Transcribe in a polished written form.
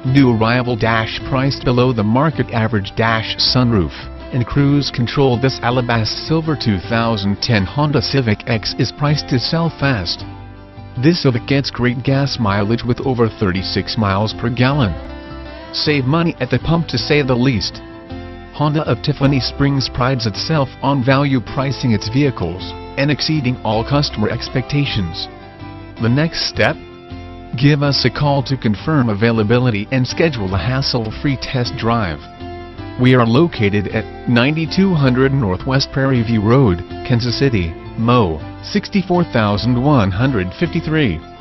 New arrival dash priced below the market average dash sunroof and cruise control. This Alabasta Silver 2010 Honda Civic X is priced to sell fast. This Civic gets great gas mileage with over 36 miles per gallon. Save money at the pump to say the least. Honda of Tiffany Springs prides itself on value pricing its vehicles and exceeding all customer expectations. The next step? Give us a call to confirm availability and schedule a hassle-free test drive. We are located at 9200 Northwest Prairie View Road, Kansas City, Mo. 64153.